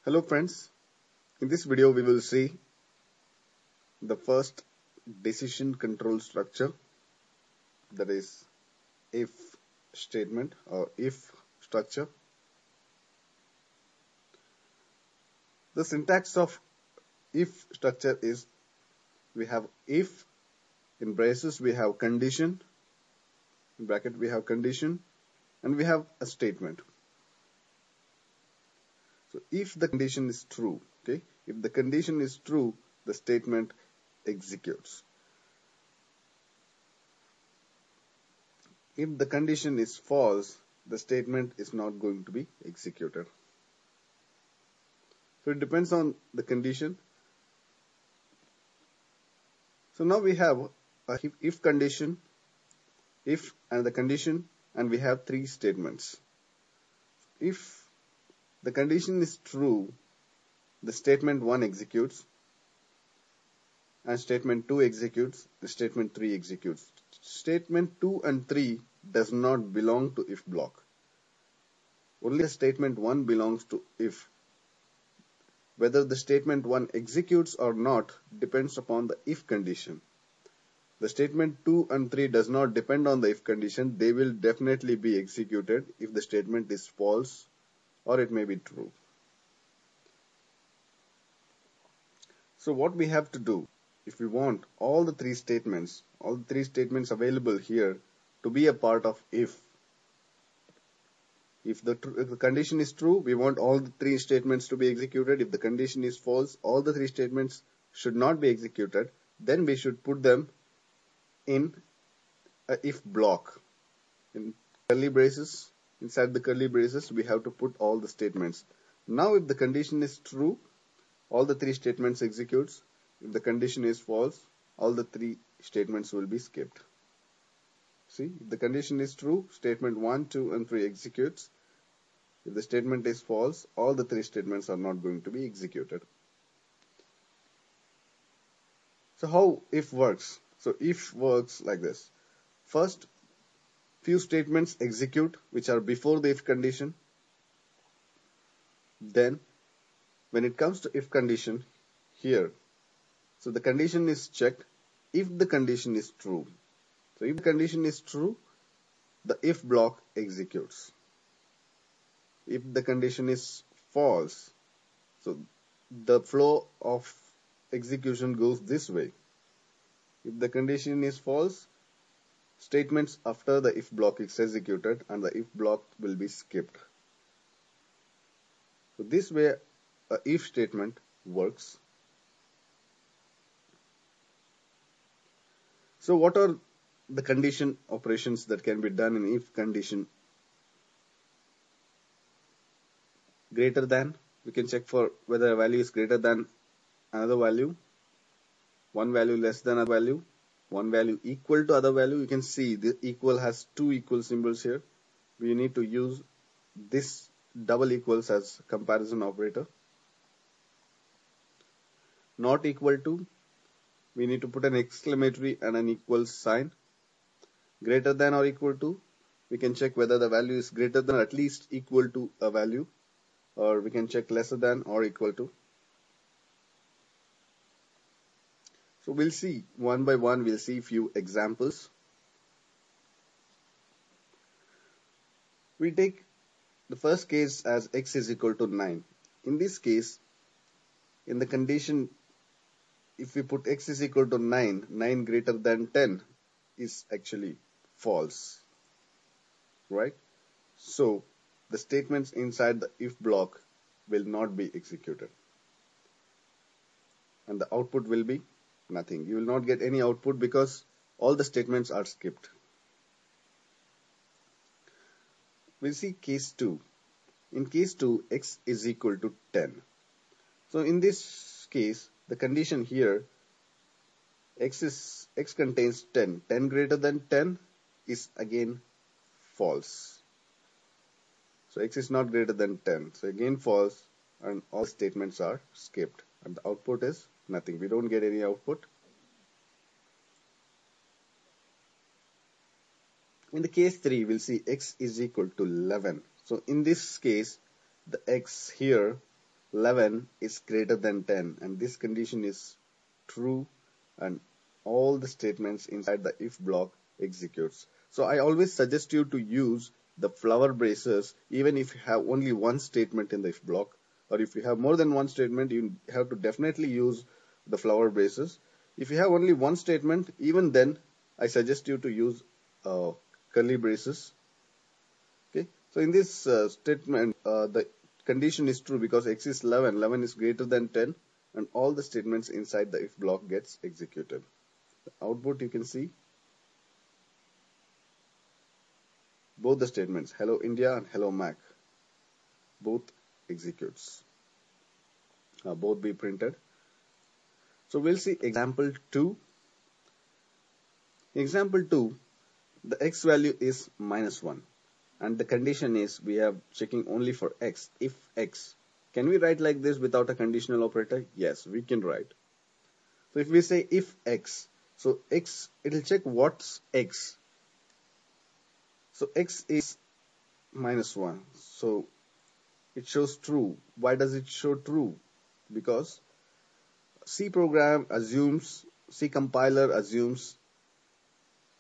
Hello friends, in this video we will see the first decision control structure, that is if statement or if structure. The syntax of if structure is we have if, in braces we have condition, in bracket we have condition, and we have a statement. So if the condition is true, okay, if the condition is true, the statement executes. If the condition is false, the statement is not going to be executed. So it depends on the condition. So now we have a if condition, if and the condition, and we have three statements. If the condition is true, the statement 1 executes, and statement 2 executes, the statement 3 executes. Statement 2 and 3 does not belong to if block. Only the statement 1 belongs to if. Whether the statement 1 executes or not depends upon the if condition. The statement 2 and 3 does not depend on the if condition. They will definitely be executed if the statement is false or it may be true. So what we have to do, if we want all the three statements available here to be a part of if the condition is true, we want all the three statements to be executed. If the condition is false, all the three statements should not be executed. Then we should put them in a if block. In curly braces, inside the curly braces, we have to put all the statements. Now if the condition is true, all the three statements executes. If the condition is false, all the three statements will be skipped. See, if the condition is true, statement 1, 2 and 3 executes. If the statement is false, all the three statements are not going to be executed. So how if works? So if works like this. First, few statements execute which are before the if condition. Then when it comes to if condition here, so the condition is checked if the condition is true. So if the condition is true, the if block executes. If the condition is false, so the flow of execution goes this way. If the condition is false, statements after the if block is executed and the if block will be skipped. So this way a if statement works. So what are the condition operations that can be done in if condition? Greater than, we can check for whether a value is greater than another value, one value less than another value, one value equal to other value. You can see the equal has two equal symbols here. We need to use this double equals as comparison operator. Not equal to, we need to put an exclamatory and an equal sign. Greater than or equal to, we can check whether the value is greater than or at least equal to a value, or we can check lesser than or equal to. So we'll see one by one, we'll see few examples. We take the first case as x is equal to 9. In this case, in the condition, if we put x is equal to 9, 9 greater than 10 is actually false, right? So the statements inside the if block will not be executed, and the output will be nothing. You will not get any output because all the statements are skipped. We'll see case 2. In case 2, x is equal to 10. So in this case, the condition here, x contains 10. 10 greater than 10 is again false. So x is not greater than 10. So again false, and all statements are skipped, and the output is nothing. We don't get any output. In the case 3, we'll see x is equal to 11. So in this case, the x here 11 is greater than 10, and this condition is true, and all the statements inside the if block executes. So I always suggest you to use the flower braces even if you have only one statement in the if block, or if you have more than one statement, you have to definitely use the flower braces. If you have only one statement, even then I suggest you to use curly braces. Okay, so in this statement, the condition is true because x is 11, 11 is greater than 10, and all the statements inside the if block gets executed. The output you can see both the statements, hello India and hello Mac, both executes, both be printed. So we'll see example 2. Example 2, the x value is -1. And the condition is we are checking only for x. If x, can we write like this without a conditional operator? Yes, we can write. So if we say if x, so x, it will check what's x. So x is -1. So it shows true. Why does it show true? Because C compiler assumes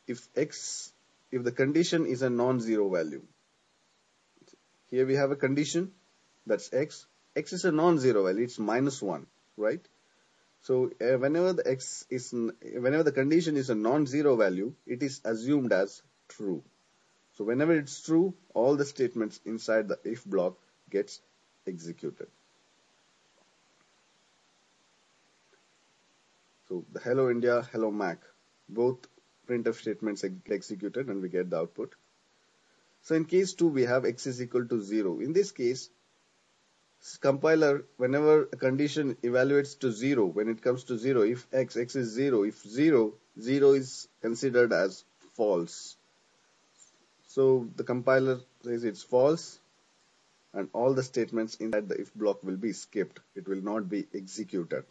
if the condition is a non-zero value. Here we have a condition, that's x. X is a non-zero value, it's -1, right? So whenever the condition is a non-zero value, it is assumed as true. So whenever it's true, all the statements inside the if block gets executed. So the hello India, hello Mac, both printf statements executed, and we get the output. So in case 2, we have x is equal to 0. In this case, compiler, whenever a condition evaluates to 0, when it comes to 0, if x is 0, if 0 is considered as false. So the compiler says it's false, and all the statements inside the if block will be skipped. It will not be executed.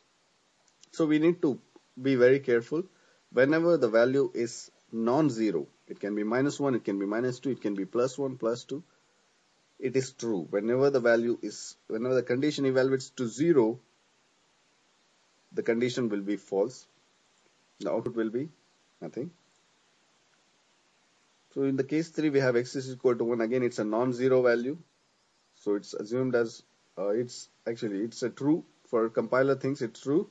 So we need to be very careful. Whenever the value is non-zero, it can be -1, it can be -2, it can be +1, +2, it is true. Whenever the condition evaluates to 0, the condition will be false. The output will be nothing. So in the case 3, we have x is equal to 1. Again, it's a non-zero value. So it's assumed as, it's a true. For compiler things, it's true.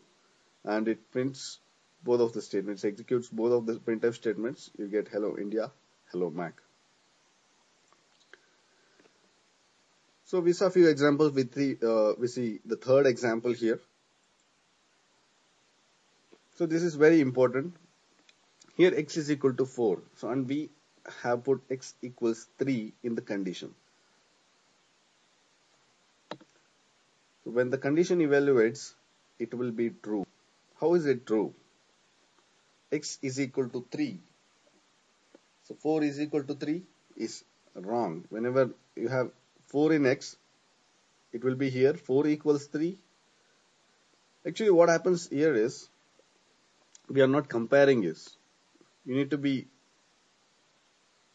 And it prints both of the statements, executes both of the printf statements. You get hello India, hello Mac. So we saw a few examples with we see the third example here. So this is very important. Here x is equal to 4. So and we have put x equals 3 in the condition. So when the condition evaluates, it will be true. How is it true? X is equal to 3. So 4 is equal to 3 is wrong. Whenever you have 4 in x, it will be here 4 equals 3. Actually, what happens here is we are not comparing this. You need to be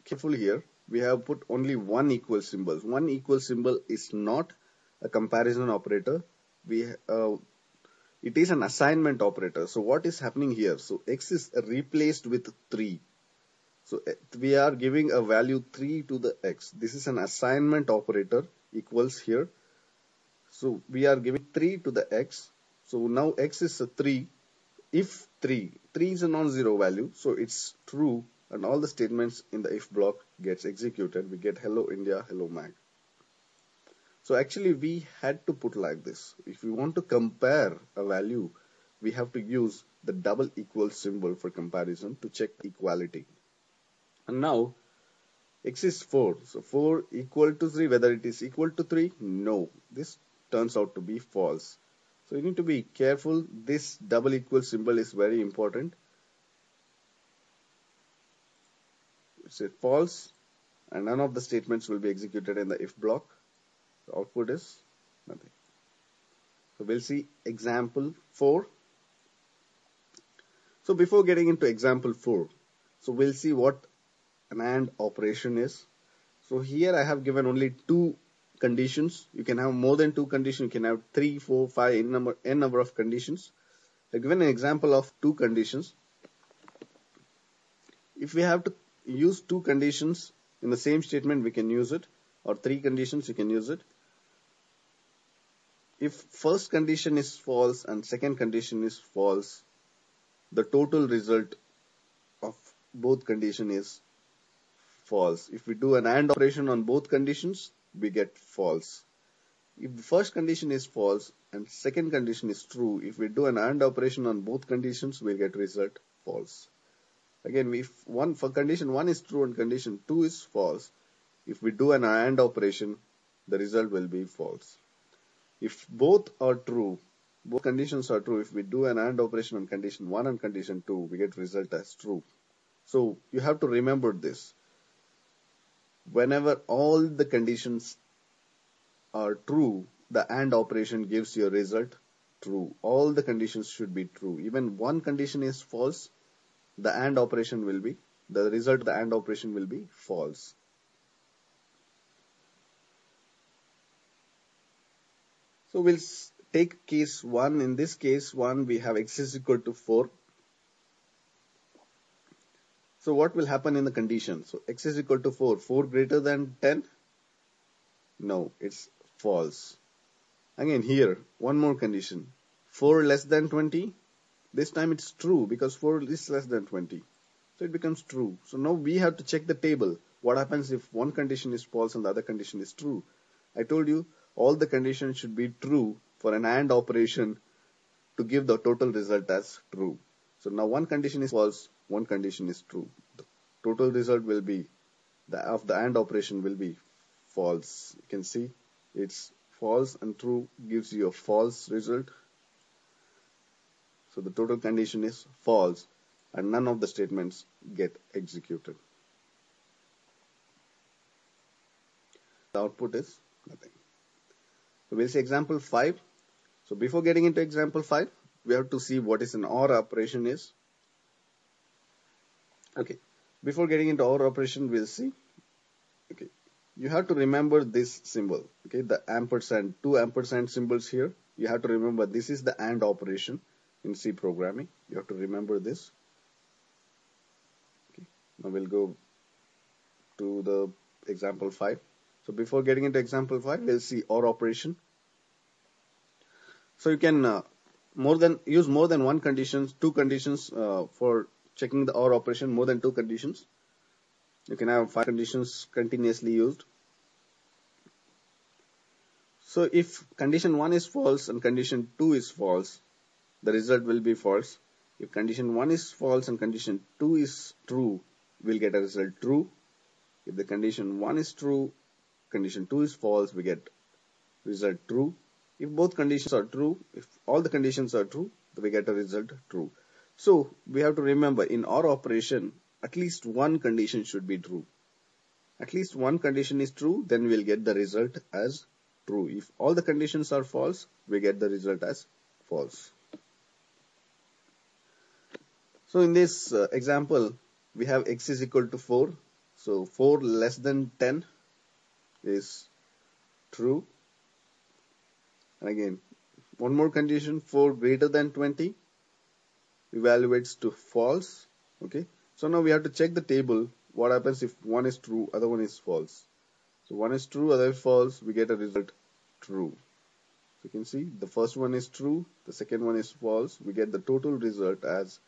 careful here. We have put only one equal symbol. One equal symbol is not a comparison operator. It is an assignment operator. So what is happening here? So x is replaced with 3. So we are giving a value 3 to the x. This is an assignment operator equals here. So we are giving 3 to the x. So now x is a 3. If 3 is a non-zero value, so it's true, and all the statements in the if block gets executed. We get hello India, hello Mac. So actually we had to put like this. If we want to compare a value, we have to use the double equal symbol for comparison to check equality. And now x is 4. So 4 equal to 3, whether it is equal to 3? No. This turns out to be false. So you need to be careful. This double equal symbol is very important. It's a false, and none of the statements will be executed in the if block. The output is nothing. So we'll see example 4. So before getting into example 4, so we'll see what an AND operation is. So here I have given only 2 conditions. You can have more than two conditions. You can have 3, 4, 5, n number of conditions. Like given an example of two conditions. If we have to use two conditions in the same statement, we can use it, or three conditions, you can use it. If first condition is false and second condition is false, the total result of both condition is false. If we do an AND operation on both conditions, we get false. If the first condition is false and second condition is true, if we do an AND operation on both conditions, we get result false. Again, if for condition 1 is true and condition 2 is false, if we do an AND operation, the result will be false. If both are true, both conditions are true, if we do an AND operation on condition 1 and condition 2, we get result as true. So you have to remember this. Whenever all the conditions are true, the AND operation gives you a result true. All the conditions should be true. Even one condition is false, the result of the AND operation will be false. So we'll take case 1. In this case 1, we have x is equal to 4. So what will happen in the condition? So x is equal to 4. 4 greater than 10? No, it's false. Again here, one more condition. 4 less than 20? This time it's true because 4 is less than 20. So it becomes true. So now we have to check the table. What happens if one condition is false and the other condition is true? I told you all the conditions should be true for an AND operation to give the total result as true. So now one condition is false, one condition is true. The total result will be, of the AND operation will be false. You can see it's false and true gives you a false result. So the total condition is false and none of the statements get executed. The output is nothing. So we'll see example 5. So before getting into example 5, we have to see what is an OR operation is. Okay. Before getting into OR operation, we'll see. Okay. You have to remember this symbol. Okay. The ampersand, two ampersand symbols here. You have to remember this is the AND operation in C programming. You have to remember this. Okay. Now we'll go to the example 5. So before getting into example 5, we'll see OR operation. So you can use more than one conditions, two conditions for checking the OR operation, more than two conditions. You can have 5 conditions continuously used. So if condition 1 is false and condition 2 is false, the result will be false. If condition 1 is false and condition 2 is true, we'll get a result true. If the condition 1 is true, condition 2 is false, we get result true. If both conditions are true, if all the conditions are true, we get a result true. So we have to remember in OR operation, at least one condition should be true. At least one condition is true, then we'll get the result as true. If all the conditions are false, we get the result as false. So in this example, we have x is equal to 4. So 4 less than 10 is true. And again, one more condition, 4 greater than 20 evaluates to false. Okay. So now we have to check the table. What happens if one is true, other one is false? So one is true, other is false, we get a result true. So you can see the first one is true, the second one is false, we get the total result as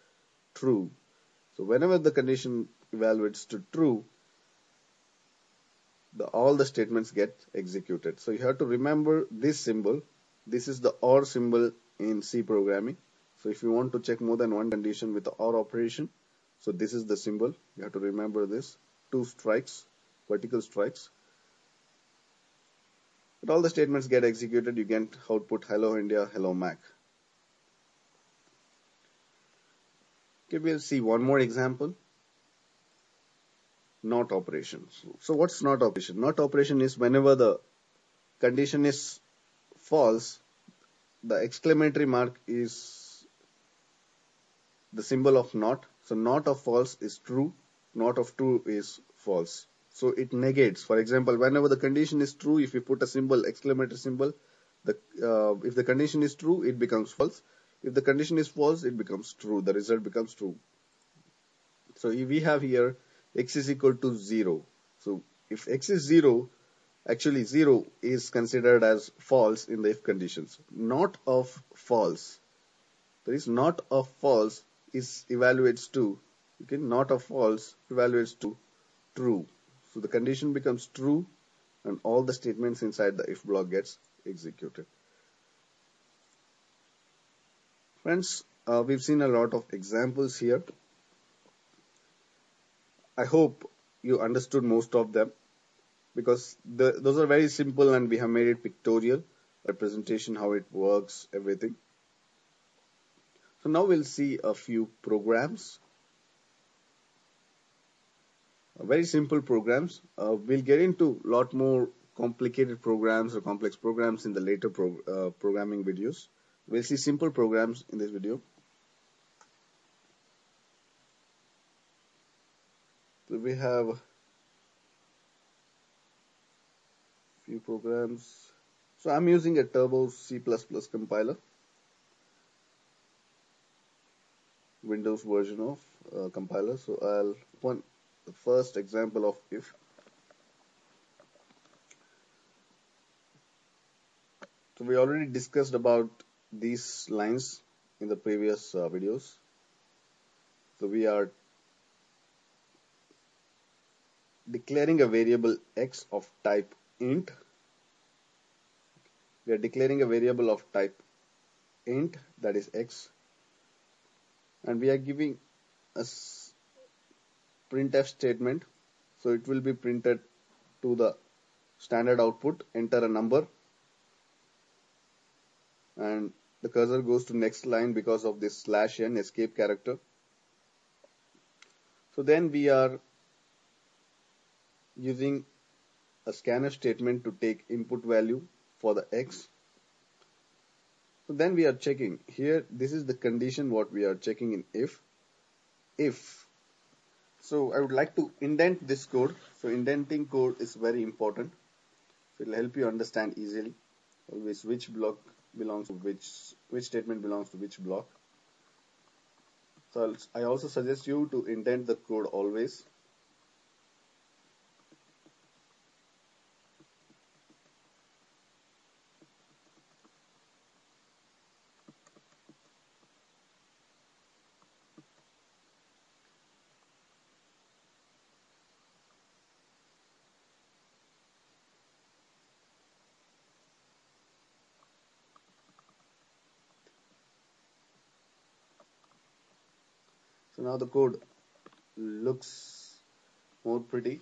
true. So whenever the condition evaluates to true, all the statements get executed. So you have to remember this symbol. This is the OR symbol in C programming. So if you want to check more than one condition with the OR operation, so this is the symbol. You have to remember this. 2 strikes, vertical strikes. But all the statements get executed. You get output hello India, hello Mac. Okay, we'll see one more example. NOT operation. So what's NOT operation? NOT operation is whenever the condition is false, the exclamatory mark is the symbol of NOT. So NOT of false is true, NOT of true is false. So it negates. For example, whenever the condition is true, if we put a symbol, exclamatory symbol, if the condition is true, it becomes false. If the condition is false, it becomes true. The result becomes true. So if we have here x is equal to 0. So if x is 0, actually 0 is considered as false in the if conditions. Not of false. There is not of false is evaluates to, okay, not of false evaluates to true. So the condition becomes true and all the statements inside the if block gets executed. Friends, we've seen a lot of examples here. I hope you understood most of them because those are very simple and we have made it pictorial, representation, how it works, everything. So now we'll see a few programs, very simple programs. We'll get into a lot more complicated programs or complex programs in the later programming videos. We'll see simple programs in this video. So we have a few programs. So I'm using a Turbo C++ compiler, Windows version of compiler. So I'll open the first example of if. So we already discussed about these lines in the previous videos. So we are declaring a variable x of type int. We are declaring a variable of type int, that is x, and we are giving a printf statement. So it will be printed to the standard output, enter a number, and the cursor goes to next line because of this /n escape character. So then we are using a scanf statement to take input value for the x. So then we are checking here, this is the condition what we are checking in if. So I would like to indent this code. So indenting code is very important. It will help you understand easily always which block belongs to which statement belongs to which block. So I also suggest you to indent the code always. So now the code looks more pretty.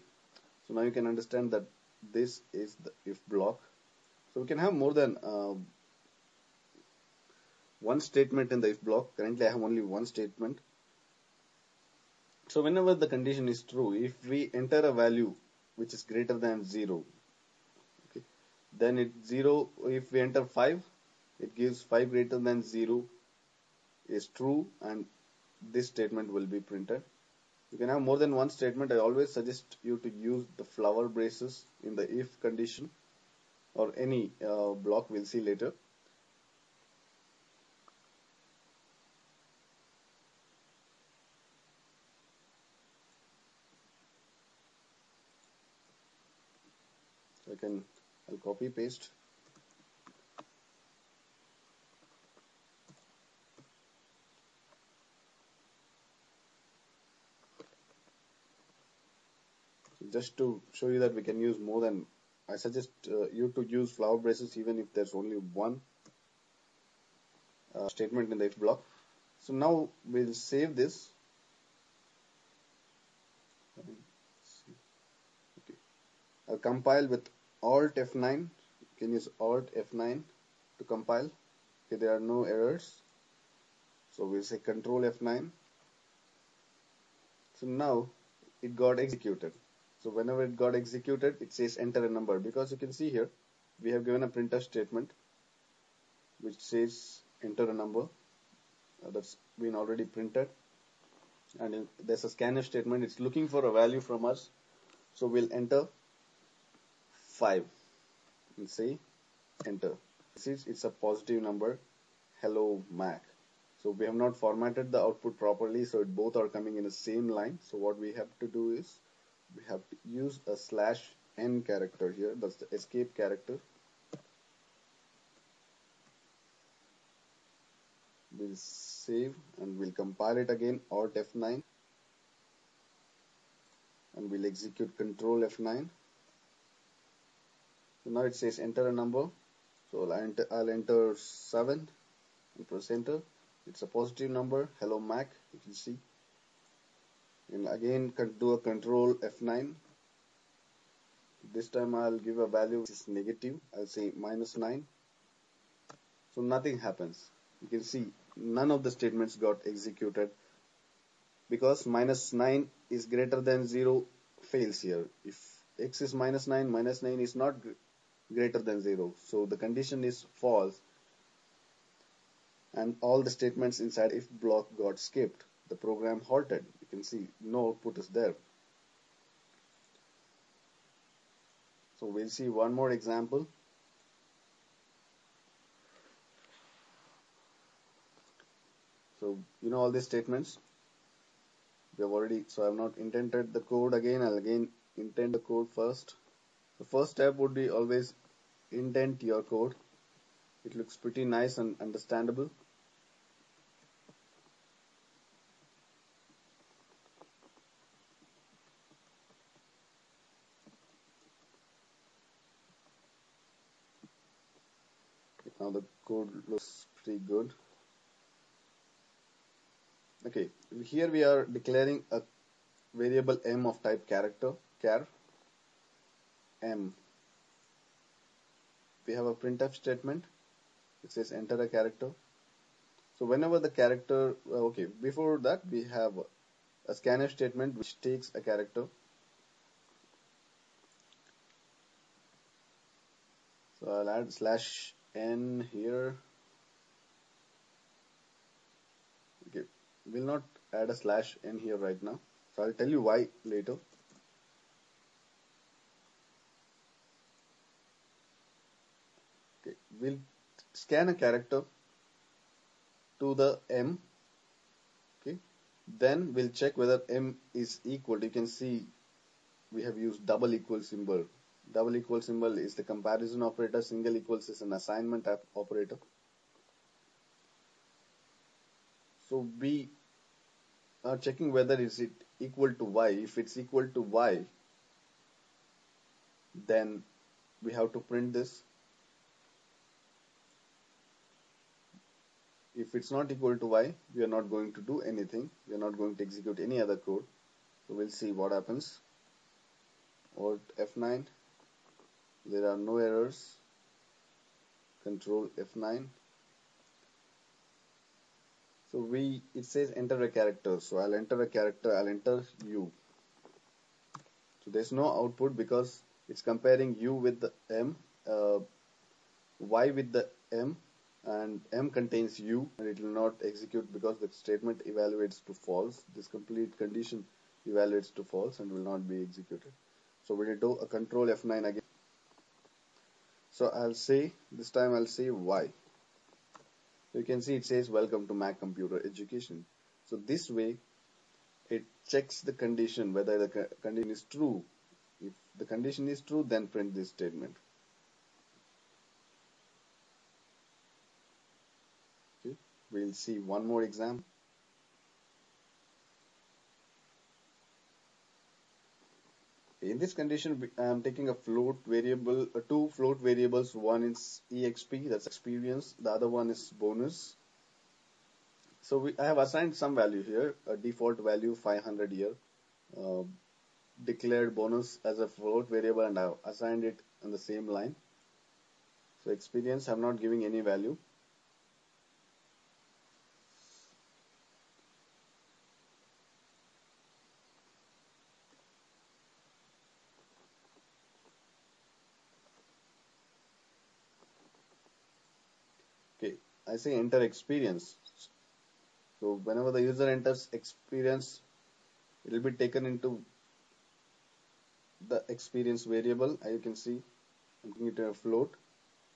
So now you can understand that this is the if block. So we can have more than one statement in the if block. Currently I have only one statement. So whenever the condition is true, if we enter a value which is greater than 0, okay, then it's 0. If we enter 5, it gives 5 greater than 0 is true, and this statement will be printed. You can have more than one statement. I always suggest you to use the flower braces in the if condition or any block, we'll see later. So I'll copy paste. So just to show you that we can use more than, I suggest you to use flower braces even if there's only one statement in the if block. So now we'll save this. Okay. I'll compile with Alt F9. You can use Alt F9 to compile. Okay, there are no errors. So we'll say Control F9. So now it got executed. So whenever it got executed, it says enter a number, because you can see here we have given a printf statement which says enter a number. That's been already printed, and there's a scanf statement. It's looking for a value from us. So we'll enter 5 and say enter. Since it's a positive number, hello Mac. So we have not formatted the output properly, so both are coming in the same line. So what we have to do is we have to use a /n character here. That's the escape character. We'll save and we'll compile it again, Alt F9, and we'll execute Control F9. So now it says enter a number. So I'll enter 7 and press enter. It's a positive number. Hello Mac, you can see. And again do a Control F9. This time I'll give a value which is negative. I'll say -9. So nothing happens. You can see none of the statements got executed because -9 is greater than 0 fails here. If x is -9, -9 is not greater than 0. So the condition is false and all the statements inside if block got skipped. The program halted. You can see no output is there. So we'll see one more example. So you know all these statements. We have already, so I have not indented the code again. I'll again indent the code first. The first step would be always indent your code. It looks pretty nice and understandable. Now the code looks pretty good. Okay, here we are declaring a variable m of type character, char m. We have a printf statement. It says enter a character. So whenever the character, okay, before that we have a scanf statement which takes a character. So I'll add /n here. Okay, we'll not add a /n here right now. So I'll tell you why later. Okay, we'll scan a character to the m. Okay, then we'll check whether m is equal. You can see we have used double equal symbol. Double equal symbol is the comparison operator. Single equals is an assignment operator. So we are checking whether is it equal to y. If it's equal to y, then we have to print this. If it's not equal to y, we are not going to do anything. We are not going to execute any other code. So we'll see what happens. Alt F9. There are no errors. Control F9. So it says enter a character. So I'll enter a character. I'll enter U. So there's no output because it's comparing U with the M, Y with the M, and M contains U, and it will not execute because the statement evaluates to false. This complete condition evaluates to false and will not be executed. So we'll do a Control F9 again. So I'll say, this time I'll say Y. You can see it says welcome to Mac Computer Education. So this way it checks the condition whether the condition is true. If the condition is true, then print this statement. Okay. We'll see one more example. In this condition, I am taking a float variable, two float variables. One is exp, that's experience. The other one is bonus. So I have assigned some value here, a default value 500 here. Declared bonus as a float variable, and I have assigned it on the same line. So experience, I'm not giving any value. Okay, I say enter experience. So whenever the user enters experience, it will be taken into the experience variable. As you can see, I'm making it a float.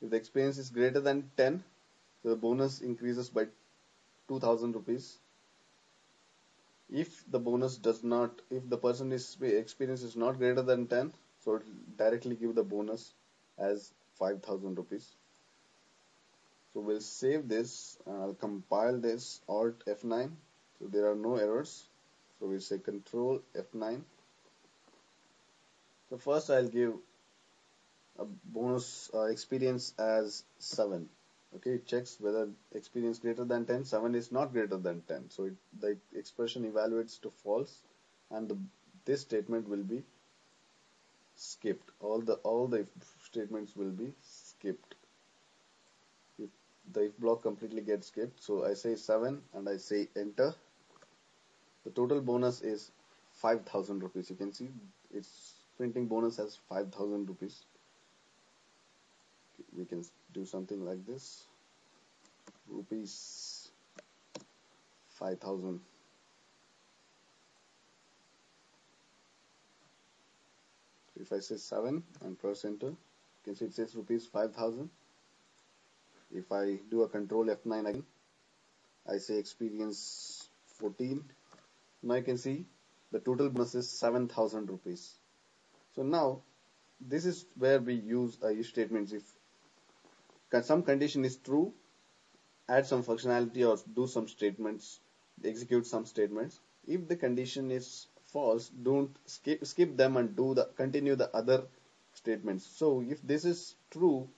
If the experience is greater than 10, so the bonus increases by 2000 rupees. If the bonus does not, if the person is experience is not greater than 10, so it will directly give the bonus as 5000 rupees. So we'll save this. I'll compile this, Alt F9. So there are no errors. So we'll say Control F9. So first I'll give a bonus experience as 7. Okay, it checks whether experience greater than 10. 7 is not greater than 10. So the expression evaluates to false, and this statement will be skipped. All the if statements will be skipped. If the if block completely gets skipped, so I say 7 and I say enter. The total bonus is 5000 rupees. You can see it's printing bonus as 5000 rupees. We can do something like this. Rupees 5000. If I say 7 and press enter, you can see it says rupees 5000. If I do a Control F9 again, I say experience 14. Now you can see the total bonus is 7000 rupees. So now this is where we use if statements. If some condition is true, add some functionality or do some statements, execute some statements. If the condition is false, don't skip them and continue the other statements. So if this is true,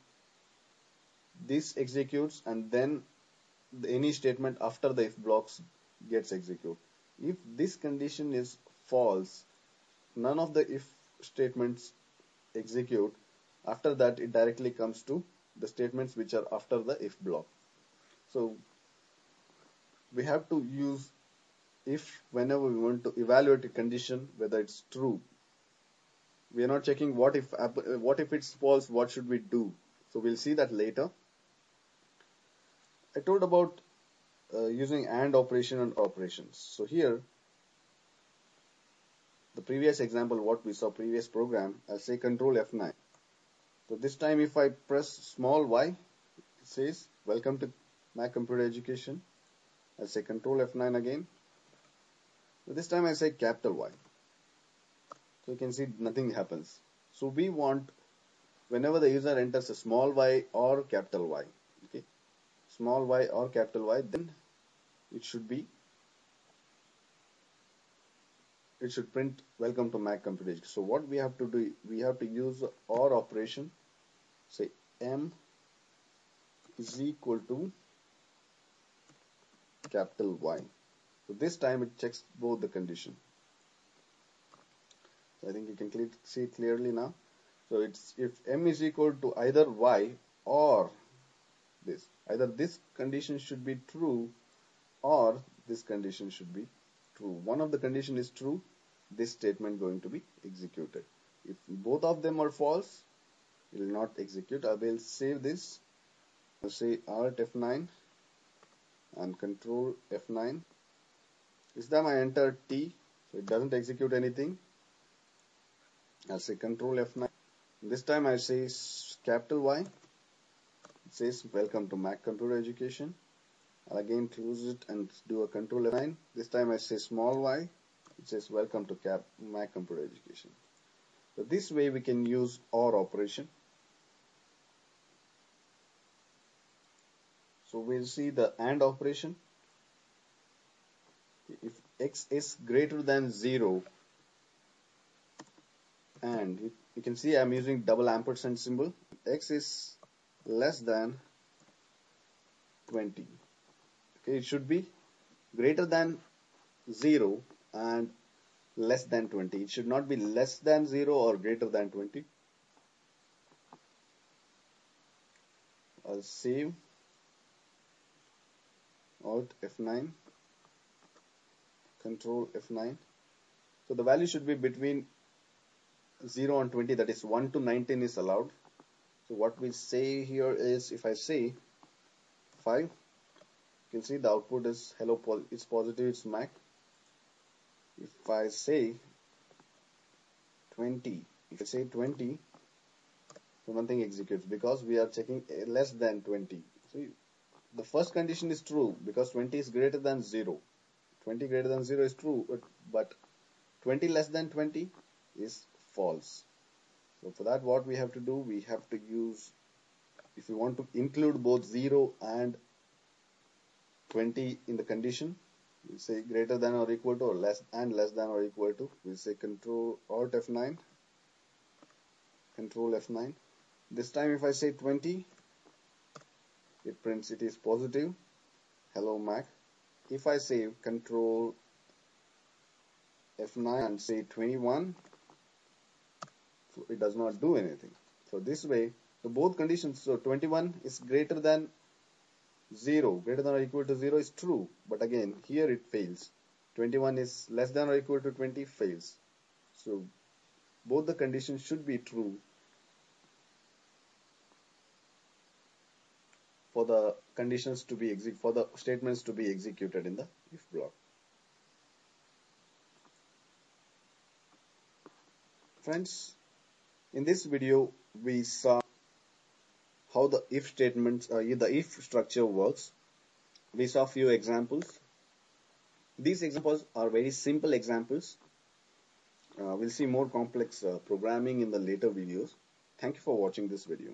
this executes, and then any statement after the if blocks gets executed. If this condition is false, none of the if statements execute. After that, it directly comes to the statements which are after the if block. So we have to use if whenever we want to evaluate a condition whether it's true. We are not checking what if it's false, what should we do. So we'll see that later. I told about using AND operation and operations. So here, the previous example, what we saw previous program, I'll say Control F9. So this time if I press small y, it says welcome to Mac Computer Education. I'll say Control F9 again. So this time I say capital Y. So you can see nothing happens. So we want, whenever the user enters a small y or capital Y, okay, small y or capital Y, then it should print welcome to Mac Computer Education. So what we have to do, we have to use OR operation. Say M is equal to capital Y. So this time it checks both the condition. So I think you can see it clearly now. So it's if M is equal to either Y or this, either this condition should be true or this condition should be true. One of the condition is true, this statement going to be executed. If both of them are false, it will not execute. I will save this. I'll say Alt F9 and Control F9. This time I enter T, so it doesn't execute anything. I'll say Control F9. This time I say capital Y. It says welcome to Mac Computer Education. I'll again close it and do a Control F9. This time I say small y. It says welcome to Mac Computer Education. So this way we can use OR operation. So we'll see the AND operation. If x is greater than 0, and you can see I'm using double ampersand symbol. X is less than 20. Okay, it should be greater than 0 and less than 20. It should not be less than 0 or greater than 20. I'll save, Alt F9, Control F9. So the value should be between 0 and 20, that is 1 to 19 is allowed. So what we say here is, if I say 5, you can see the output is hello, it's positive, it's Mac. If I say 20, if I say 20, so nothing executes because we are checking less than 20. So the first condition is true because 20 is greater than 0. 20 greater than 0 is true, but 20 less than 20 is false. So for that, what we have to do, we have to use, if we want to include both 0 and 20 in the condition, we say greater than or equal to, or less than or equal to. We say Control Alt F9, Control F9. This time if I say 20, it prints it is positive, hello Mac. If I say Control F9 and say 21, so it does not do anything. So this way, so both conditions, so 21 is greater than 0, greater than or equal to 0 is true, but again here it fails. 21 is less than or equal to 20 fails. So both the conditions should be true for the conditions to be for the statements to be executed in the if block. Friends, in this video we saw how the if statements, the if structure works. We saw few examples. These examples are very simple examples. We'll see more complex programming in the later videos. Thank you for watching this video.